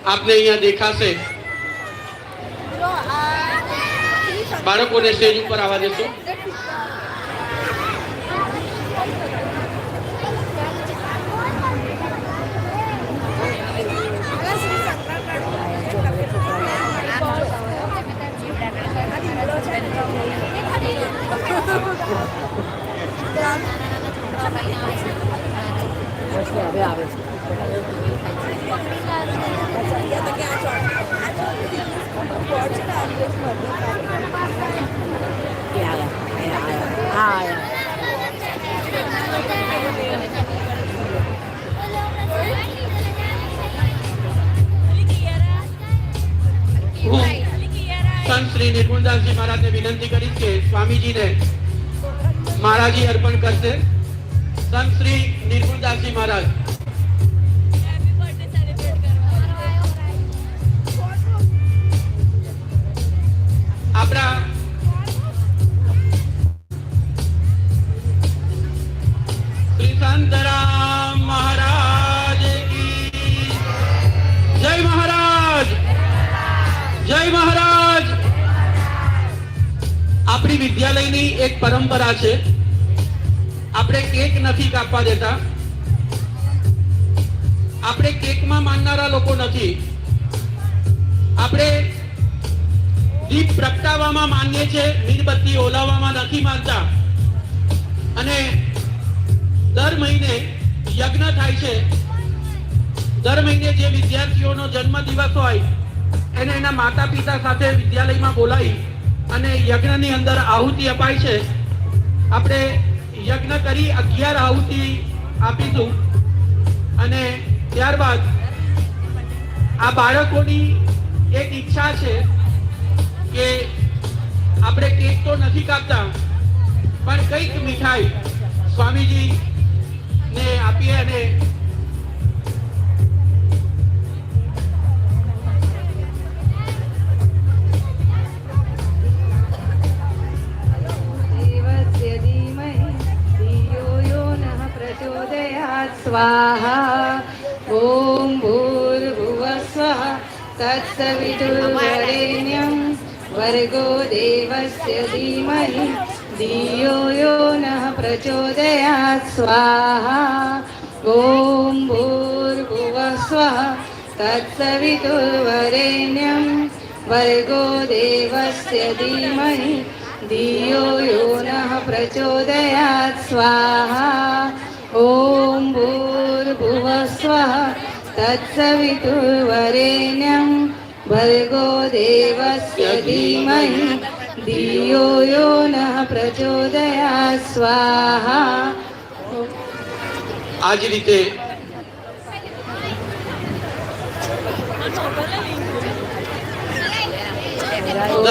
आपने अहींया देखाशे। बाळकोने स्टेज पर आवा देशो। संत श्री निर्गुणदास जी महाराज ने विनंती करी के स्वामी जी ने महाराजी अर्पण करते। संत श्री निर्गुणदास जी महाराज अपना श्री संतराम महाराज की जय। महाराज जय। महाराज अपनी विद्यालयनी एक परंपरा है, આપણે કેક નથી કાપવા દેતા, આપણે કેકમાં માનનારા લોકો નથી, આપણે દીપ પ્રગટાવવામાં માનીએ છે, મીણબત્તી ઓલાવવામાં નથી માનતા। અને દર મહિને યજ્ઞ થાય છે। દર મહિને જે વિદ્યાર્થીઓનો જન્મદિવસ હોય એને એના માતા પિતા સાથે વિદ્યાલયમાં બોલાવી અને યજ્ઞની અંદર આહુતિ અપાય છે। આપણે यज्ञ करी 11 आहुति आपीशुं अने त्यारबाद आ बाळकोनी एक इच्छा छे के आपणे केक तो नहीं कापता पण कईक मिठाई स्वामीजी ने आपीए अने स्वाहा ओम भूर्भुवः स्वः तत्सवितुर्वरेण्यं भर्गो देवस्य धीमहि धियो यो नः प्रचोदयात्। स्वाहा ओम भूर्भुवः स्वः तत्सवितुर्वरेण्यं भर्गो देवस्य धीमहि धियो यो नः प्रचोदयात्। स्वाहा ओम भूर्भुवः स्वः तत्सवितुर्वरेण्यं भर्गो देवस्य धीमहि धियो यो नः प्रचोदयात्। स्वाहा। आज रीते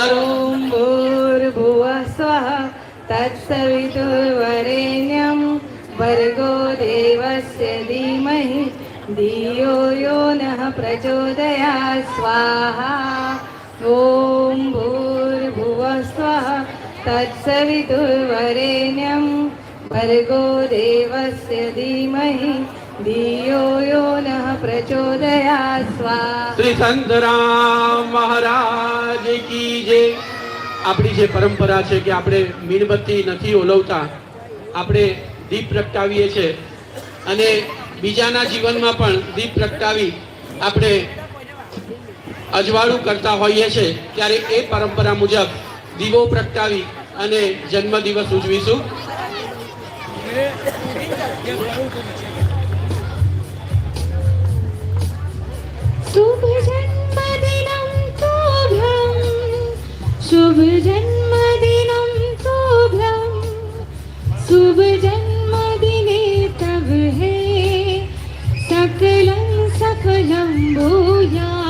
ओम भूर्भुवः स्वः तत्सवितुर्वरेण्यं भर्गो देवस्य धीमहि धियो यो नः प्रचोदयात्। स्वाहा ओम भूर्भुवः स्वः तत्सवितुर्वरेण्यं भर्गो देवस्य धीमहि धियो यो नः प्रचोदयात्। स्वाहा। श्री संतराम महाराज की जय। આપણી જે પરંપરા છે કે આપણે મીણબત્તી નથી ઓલવતા, આપણે દીપ પ્રગટાવીએ છીએ અને બીજાના જીવનમાં પણ દીપ પ્રગટાવી આપણે અજવાળું કરતા હોઈએ છીએ। ત્યારે એ પરંપરા મુજબ દીવો પ્રગટાવી અને જન્મદિવસ ઉજવીશું। शुभ जन्मदिनं तुभ्यं, शुभ जन्मदिनं तुभ्यं, शुभ जन्मदिने तव है सकलं सफलं भूयात्।